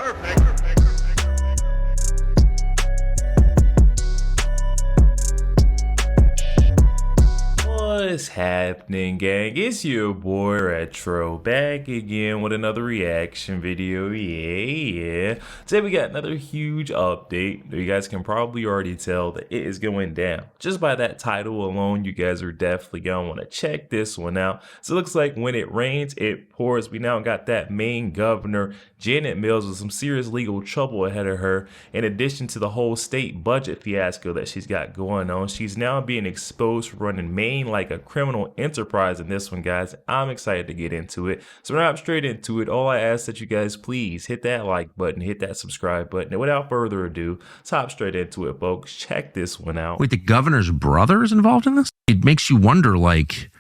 What's happening, gang? It's your boy Retro back again with another reaction video. Yeah. Today we got another huge update. You guys can probably already tell that it is going down. Just by that title alone, you guys are definitely gonna want to check this one out. So it looks like when it rains, it pours. We now got that Maine governor, Janet Mills, with some serious legal trouble ahead of her. In addition to the whole state budget fiasco that she's got going on, she's now being exposed for running Maine like a criminal enterprise in this one, guys. I'm excited to get into it. So we're not straight into it. All I ask that you guys please hit that like button, hit that subscribe button. And without further ado, let's hop straight into it, folks. Check this one out. Wait, the governor's brother is involved in this? It makes you wonder, like,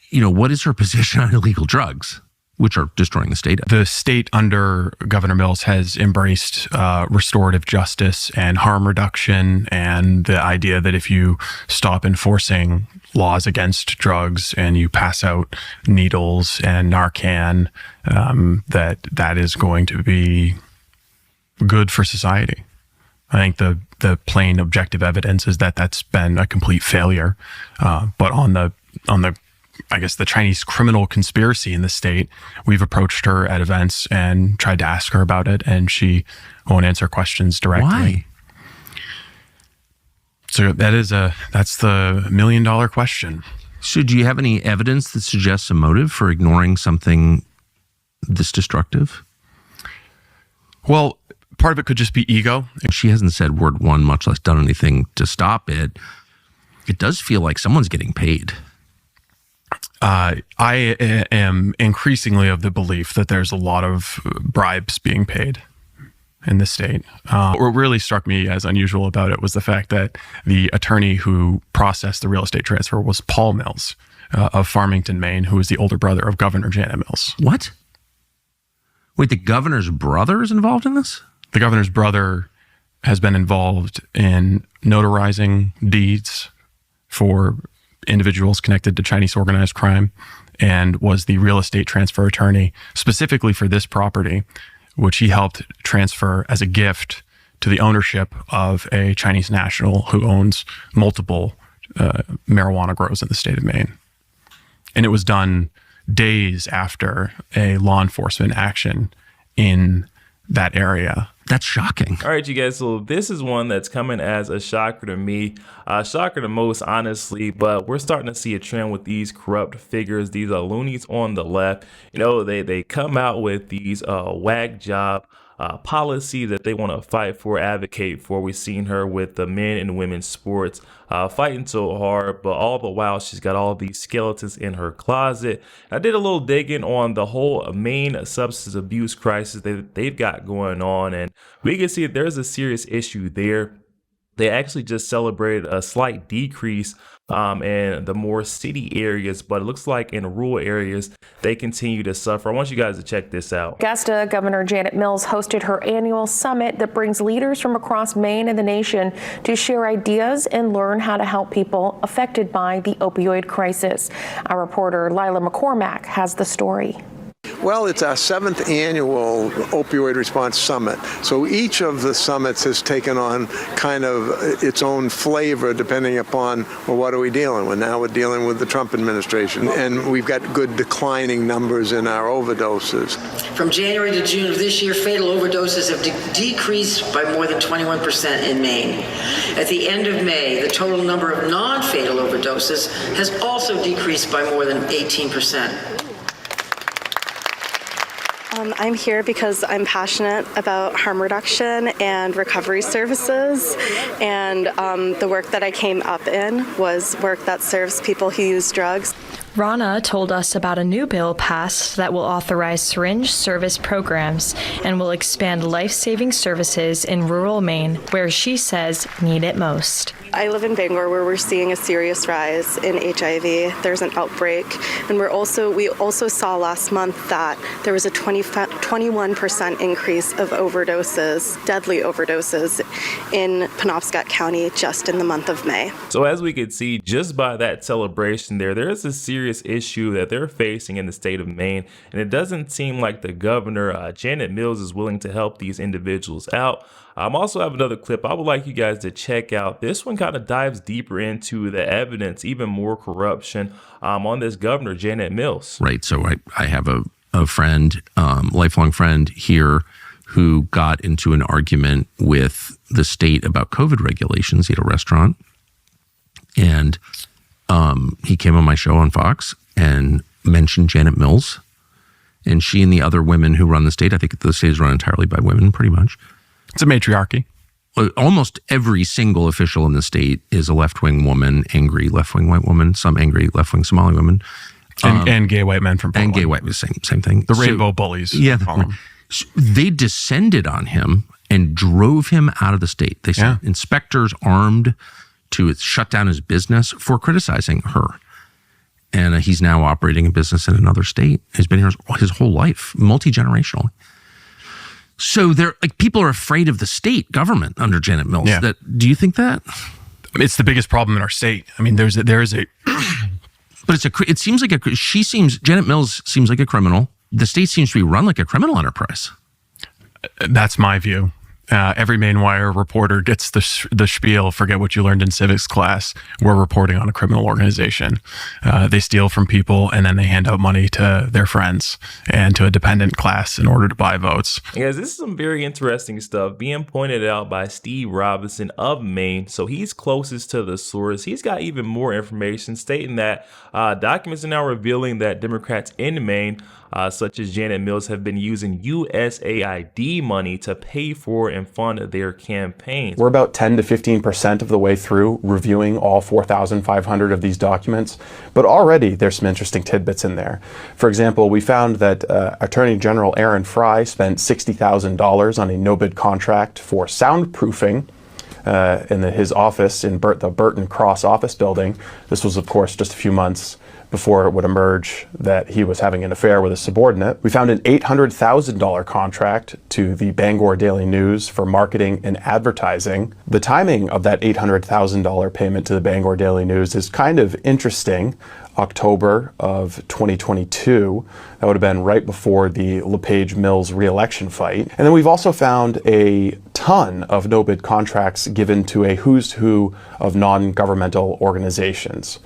you know, what is her position on illegal drugs, which are destroying the state? The state under Governor Mills has embraced restorative justice and harm reduction, and the idea that if you stop enforcing laws against drugs and you pass out needles and Narcan, that is going to be good for society. I think the plain objective evidence is that that's been a complete failure. But on the I guess the Chinese criminal conspiracy in the state, we've approached her at events and tried to ask her about it, and she won't answer questions directly. Why? So that's the $1 million question. So do you have any evidence that suggests a motive for ignoring something this destructive? Well, part of it could just be ego. She hasn't said word one, much less done anything to stop it. It does feel like someone's getting paid. I am increasingly of the belief that there's a lot of bribes being paid in the state. What really struck me as unusual about it was the fact that the attorney who processed the real estate transfer was Paul Mills of Farmington, Maine, who is the older brother of Governor Janet Mills. What? Wait, the governor's brother is involved in this? The governor's brother has been involved in notarizing deeds for individuals connected to Chinese organized crime, and was the real estate transfer attorney specifically for this property, which he helped transfer as a gift to the ownership of a Chinese national who owns multiple marijuana grows in the state of Maine. And it was done days after a law enforcement action in that area. That's shocking. All right, you guys, so this is one that's coming as a shocker to me, shocker to most, honestly, but we're starting to see a trend with these corrupt figures, these loonies on the left. You know, they come out with these whack job policies that they want to fight for, advocate for. We've seen her with the men and women's sports fighting so hard, but all the while she's got all these skeletons in her closet. I did a little digging on the whole Maine substance abuse crisis that they've got going on, and we can see there's a serious issue there. They actually just celebrated a slight decrease in the more city areas, but it looks like in rural areas, they continue to suffer. I want you guys to check this out. Augusta, Governor Janet Mills hosted her annual summit that brings leaders from across Maine and the nation to share ideas and learn how to help people affected by the opioid crisis. Our reporter Lila McCormack has the story. Well, it's our 7th annual opioid response summit. So each of the summits has taken on kind of its own flavor depending upon, well, what are we dealing with? Now we're dealing with the Trump administration, and we've got good declining numbers in our overdoses. From January to June of this year, fatal overdoses have decreased by more than 21% in Maine. At the end of May, the total number of non-fatal overdoses has also decreased by more than 18%. I'm here because I'm passionate about harm reduction and recovery services, and the work that I came up in was work that serves people who use drugs. Rana told us about a new bill passed that will authorize syringe service programs and will expand life-saving services in rural Maine, where she says need it most. I live in Bangor, where we're seeing a serious rise in HIV. There's an outbreak, and we also saw last month that there was a 21% increase of overdoses, deadly overdoses, in Penobscot County just in the month of May. So as we could see just by that celebration there is a serious serious issue that they're facing in the state of Maine, and it doesn't seem like the governor, Janet Mills, is willing to help these individuals out. I also have another clip I would like you guys to check out. This one kind of dives deeper into the evidence, even more corruption on this governor, Janet Mills. Right. So I have a friend, lifelong friend here, who got into an argument with the state about COVID regulations. He had a restaurant, and he came on my show on Fox and mentioned Janet Mills. And she and the other women who run the state, I think the state is run entirely by women, pretty much. It's a matriarchy. Almost every single official in the state is a left-wing woman, angry left-wing white woman, some angry left-wing Somali women. And gay white men from Portland. And gay white, same thing. The rainbow bullies. Yeah. They descended on him and drove him out of the state. They sent inspectors armed to shut down his business for criticizing her. And he's now operating a business in another state. He's been here his whole life, multi-generationally. So people are afraid of the state government under Janet Mills. Yeah. Do you think that? It's the biggest problem in our state. I mean, there is a But it seems like Janet Mills seems like a criminal. The state seems to be run like a criminal enterprise. That's my view. Every Maine Wire reporter gets the spiel, forget what you learned in civics class. We're reporting on a criminal organization. They steal from people and then they hand out money to their friends and to a dependent class in order to buy votes. Guys, this is some very interesting stuff being pointed out by Steve Robinson of Maine. So he's closest to the source. He's got even more information stating that documents are now revealing that Democrats in Maine, such as Janet Mills, have been using USAID money to pay for and fund their campaigns. We're about 10 to 15% of the way through reviewing all 4,500 of these documents, but already there's some interesting tidbits in there. For example, we found that Attorney General Aaron Fry spent $60,000 on a no-bid contract for soundproofing in his office in the Burton Cross office building. This was, of course, just a few months before it would emerge that he was having an affair with a subordinate. We found an $800,000 contract to the Bangor Daily News for marketing and advertising. The timing of that $800,000 payment to the Bangor Daily News is kind of interesting. October of 2022. That would have been right before the LePage Mills re-election fight. And then we've also found a ton of no-bid contracts given to a who's who of non-governmental organizations.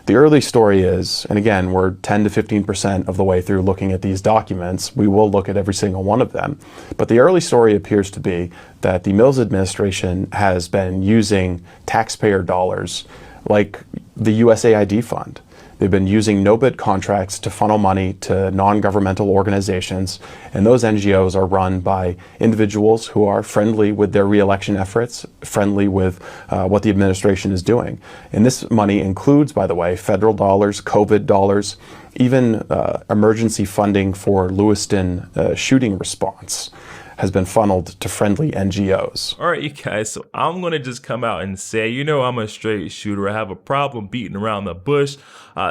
The early story is, and again, we're 10 to 15% of the way through looking at these documents. We will look at every single one of them. But the early story appears to be that the Mills administration has been using taxpayer dollars like the USAID fund. They've been using no-bid contracts to funnel money to non-governmental organizations, and those NGOs are run by individuals who are friendly with their re-election efforts, friendly with what the administration is doing. And this money includes, by the way, federal dollars, COVID dollars, even emergency funding for Lewiston shooting response has been funneled to friendly NGOs. All right, you guys, so I'm going to just come out and say, I'm a straight shooter. I have a problem beating around the bush.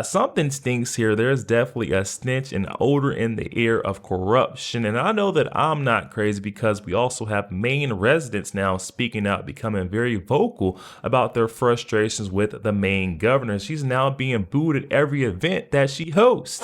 Something stinks here. There's definitely a stench and odor in the air of corruption. And I know that I'm not crazy because we also have Maine residents now speaking out, becoming very vocal about their frustrations with the Maine governor. She's now being booed at every event that she hosts.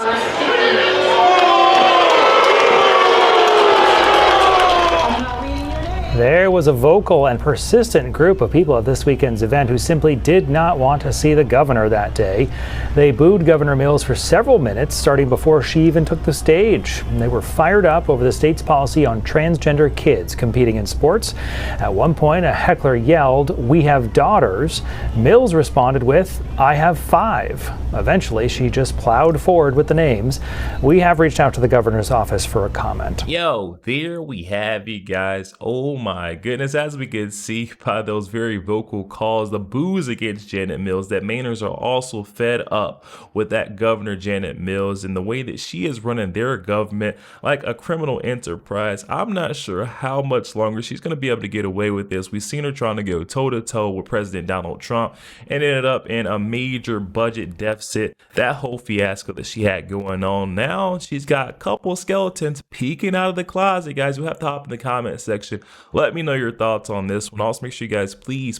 There was a vocal and persistent group of people at this weekend's event who simply did not want to see the governor that day. They booed Governor Mills for several minutes, starting before she even took the stage. And they were fired up over the state's policy on transgender kids competing in sports. At one point, a heckler yelled, "We have daughters." Mills responded with, "I have 5. Eventually, she just plowed forward with the names. We have reached out to the governor's office for a comment. Yo, there we have it, guys. Oh my goodness, as we can see by those very vocal calls, the boos against Janet Mills, that Mainers are also fed up with that Governor Janet Mills and the way that she is running their government like a criminal enterprise. I'm not sure how much longer she's going to be able to get away with this. We've seen her trying to go toe-to-toe with President Donald Trump and ended up in a major budget deficit. That whole fiasco that she had going on. Now she's got a couple skeletons peeking out of the closet, guys. You'll have to hop in the comment section. Let me know your thoughts on this one. Also, make sure you guys please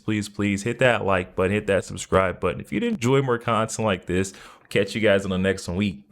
hit that like button, hit that subscribe button. If you'd enjoy more content like this, Catch you guys on the next week.